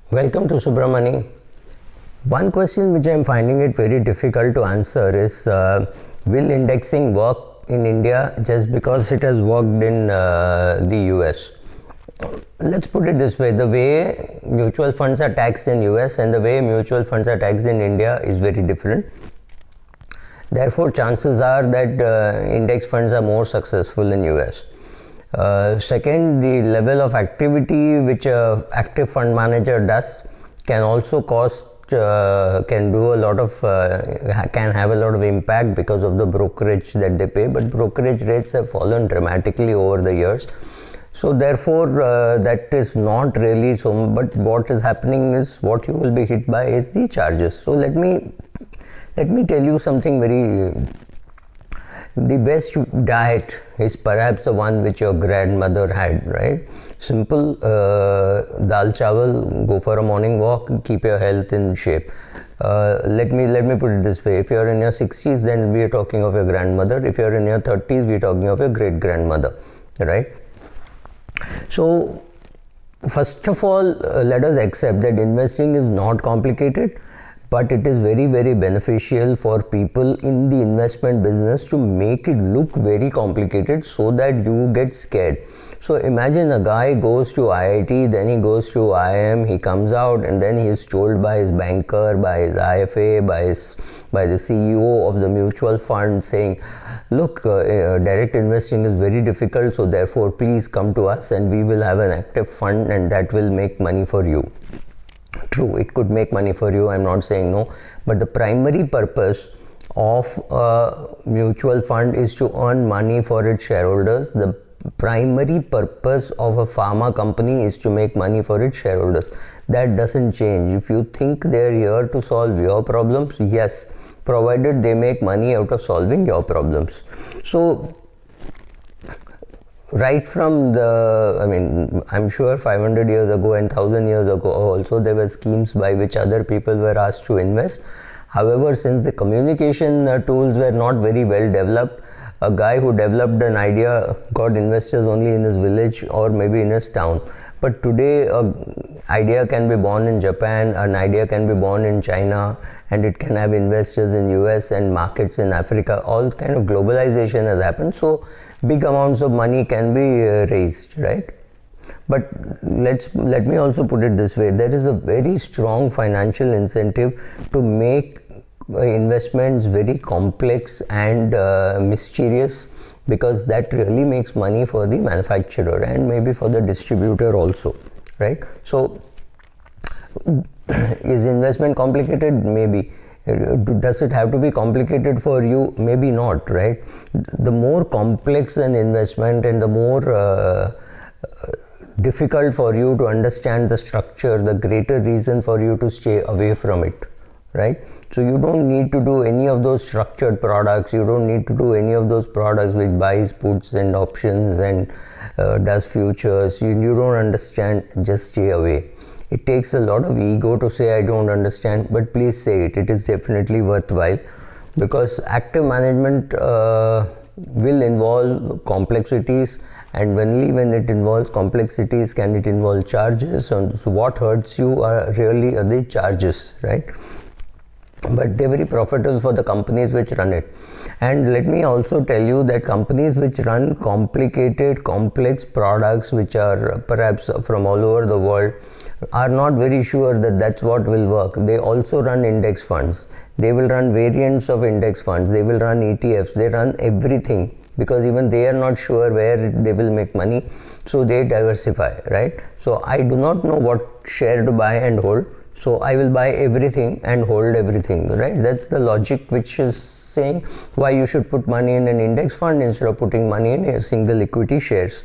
Welcome to Subramani. One question which I am finding it very difficult to answer is will indexing work in India just because it has worked in the US? Let's put it this way, the way mutual funds are taxed in US and the way mutual funds are taxed in India is very different. Therefore, chances are that index funds are more successful in US. Second, the level of activity which a active fund manager does can also can have a lot of impact because of the brokerage that they pay, but brokerage rates have fallen dramatically over the years. So therefore, that is not really so, but what is happening is what you will be hit by is the charges. So let me tell you something very. The best diet is perhaps the one which your grandmother had, right? Simple dal chawal, go for a morning walk, keep your health in shape. Let me put it this way: if you are in your 60s, then we are talking of your grandmother. If you are in your 30s, we are talking of your great grandmother, right? So first of all, let us accept that investing is not complicated, but it is very, very beneficial for people in the investment business to make it look very complicated so that you get scared. So imagine a guy goes to IIT, then he goes to IIM, he comes out and then he is told by his banker, by his IFA, by the CEO of the mutual fund saying, look, direct investing is very difficult, so therefore please come to us and we will have an active fund and that will make money for you. True, it could make money for you, I'm not saying no, but the primary purpose of a mutual fund is to earn money for its shareholders. The primary purpose of a pharma company is to make money for its shareholders. That doesn't change. If you think they're here to solve your problems, yes, provided they make money out of solving your problems. So right from I'm sure 500 years ago and 1000 years ago also there were schemes by which other people were asked to invest. However, since the communication tools were not very well developed, a guy who developed an idea got investors only in his village or maybe in his town. But today an idea can be born in Japan, an idea can be born in China, and it can have investors in US and markets in Africa. All kind of globalization has happened, so big amounts of money can be raised, right? But let me also put it this way: there is a very strong financial incentive to make investments very complex and mysterious, because that really makes money for the manufacturer and maybe for the distributor also, right? So is investment complicated? Maybe. Does it have to be complicated for you? Maybe not, right? The more complex an investment and the more difficult for you to understand the structure, the greater reason for you to stay away from it, right? So you don't need to do any of those structured products, you don't need to do any of those products which buys puts and options and does futures. You don't understand, just stay away. It takes a lot of ego to say I don't understand, but please say it. It is definitely worthwhile, because active management will involve complexities, and only when it involves complexities can it involve charges. So what hurts you are really the charges, right? But they're very profitable for the companies which run it. And let me also tell you that companies which run complicated, complex products which are perhaps from all over the world are not very sure that that's what will work. They also run index funds. They will run variants of index funds. They will run ETFs. They run everything, because even they are not sure where they will make money. So they diversify, right? So I do not know what share to buy and hold. So I will buy everything and hold everything, right? That's the logic which is saying why you should put money in an index fund instead of putting money in a single equity shares.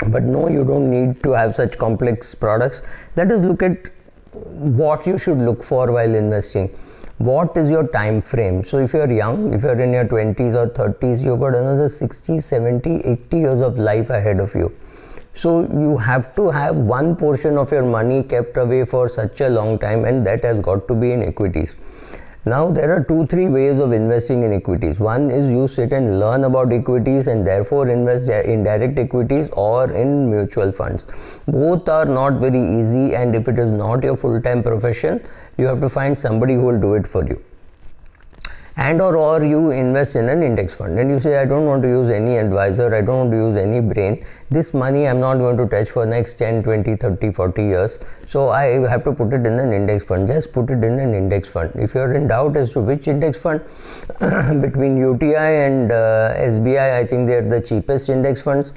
But no, you don't need to have such complex products. Let us look at what you should look for while investing. What is your time frame? So if you're young, if you're in your 20s or 30s, you've got another 60, 70, 80 years of life ahead of you. So you have to have one portion of your money kept away for such a long time, and that has got to be in equities. Now there are 2-3 ways of investing in equities. One is you sit and learn about equities and therefore invest in direct equities or in mutual funds. Both are not very easy, and if it is not your full-time profession, you have to find somebody who will do it for you. And or you invest in an index fund and you say, I don't want to use any advisor, I don't want to use any brain, this money I'm not going to touch for next 10, 20, 30, 40 years, so I have to put it in an index fund. Just put it in an index fund. If you're in doubt as to which index fund, between UTI and SBI, I think they're the cheapest index funds.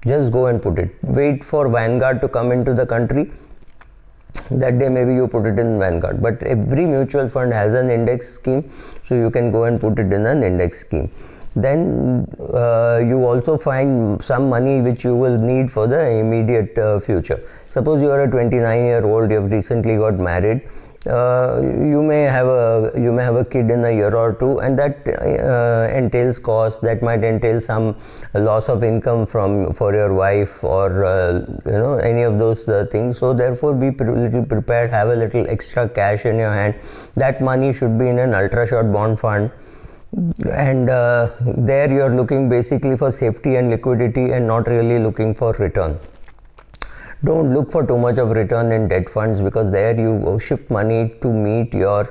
Just go and put it. Wait for Vanguard to come into the country. That day maybe you put it in Vanguard, but every mutual fund has an index scheme, so you can go and put it in an index scheme. Then you also find some money which you will need for the immediate future. Suppose you are a 29-year-old, you have recently got married, you may have a kid in a year or two, and that entails costs. That might entail some loss of income for your wife, or any of those things. So therefore be little prepared, have a little extra cash in your hand. That money should be in an ultra short bond fund, and there you are looking basically for safety and liquidity and not really looking for return. Don't look for too much of return in debt funds, because there you shift money to meet your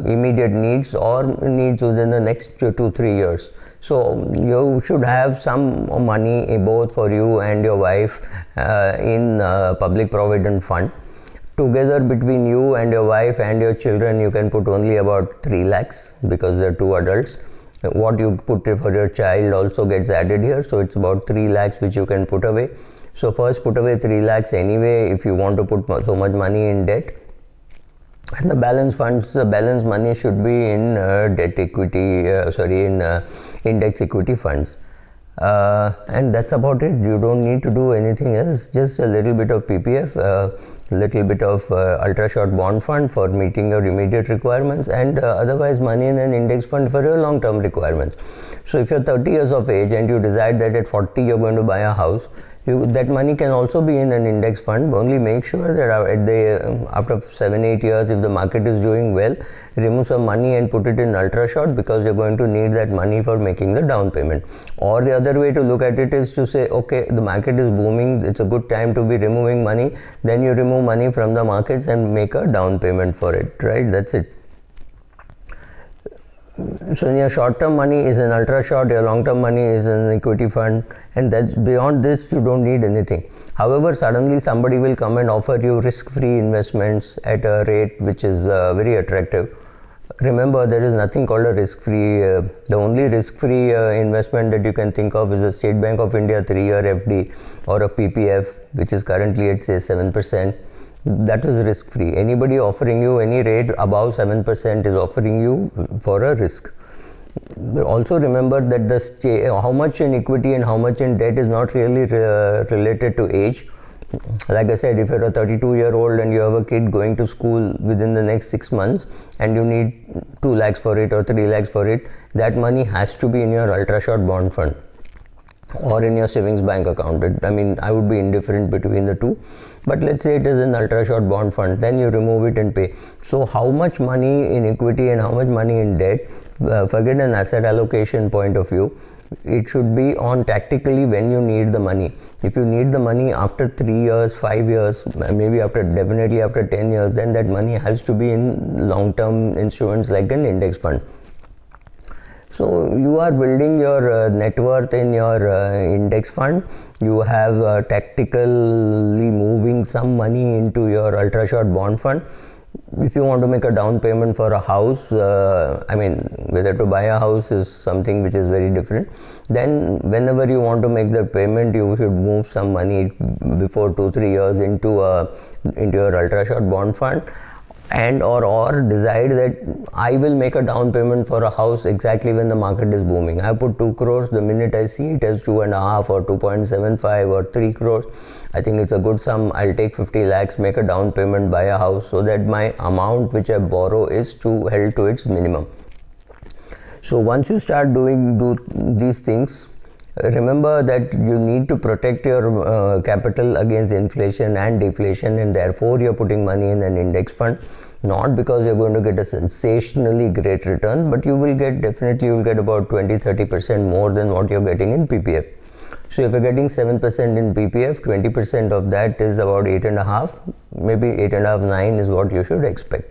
immediate needs or needs within the next 2-3 years. So you should have some money both for you and your wife in public provident fund. Together between you and your wife and your children, you can put only about 3 lakhs because they're 2 adults. What you put for your child also gets added here, so it's about 3 lakhs which you can put away. So first put away 3 lakhs anyway if you want to put so much money in debt, and the balance money should be in index equity funds. And that's about it. You don't need to do anything else, just a little bit of PPF, a little bit of ultra short bond fund for meeting your immediate requirements, and otherwise money in an index fund for your long term requirements. So if you're 30 years of age and you decide that at 40 you're going to buy a house, that money can also be in an index fund. Only make sure that after 7-8 years, if the market is doing well, remove some money and put it in ultra short, because you're going to need that money for making the down payment. Or the other way to look at it is to say, okay, the market is booming, it's a good time to be removing money. Then you remove money from the markets and make a down payment for it, right? That's it. So your short-term money is an ultra short, your long-term money is an equity fund, and that's beyond this you don't need anything. However, suddenly somebody will come and offer you risk-free investments at a rate which is very attractive. Remember, there is nothing called a risk-free. The only risk-free investment that you can think of is a State Bank of India 3-year FD or a PPF, which is currently at say 7%. That is risk free. Anybody offering you any rate above 7% is offering you for a risk. Also remember that how much in equity and how much in debt is not really related to age. Like I said, if you're a 32-year-old and you have a kid going to school within the next 6 months and you need 2 lakhs for it or 3 lakhs for it, that money has to be in your ultra short bond fund or in your savings bank account. I would be indifferent between the two, but let's say it is an ultra short bond fund, then you remove it and pay. So how much money in equity and how much money in debt, forget an asset allocation point of view, it should be on tactically when you need the money. If you need the money after 3 years, 5 years, maybe definitely after 10 years, then that money has to be in long-term instruments like an index fund. So you are building your net worth in your index fund. You have tactically moving some money into your ultra short bond fund. If you want to make a down payment for a house, whether to buy a house is something which is very different. Then whenever you want to make the payment, you should move some money before 2-3 years into your ultra short bond fund, and or decide that I will make a down payment for a house exactly when the market is booming. I put 2 crores, the minute I see it as 2.5 or 2.75 or 3 crores, I think it's a good sum. I'll take 50 lakhs, make a down payment, buy a house, so that my amount which I borrow is held to its minimum. So once you start do these things, Remember that you need to protect your capital against inflation and deflation, and therefore you're putting money in an index fund, not because you're going to get a sensationally great return, but you will get about 20-30% more than what you're getting in PPF. So if you're getting 7% in PPF, 20% of that is about 8.5, maybe 8.5, 9 is what you should expect.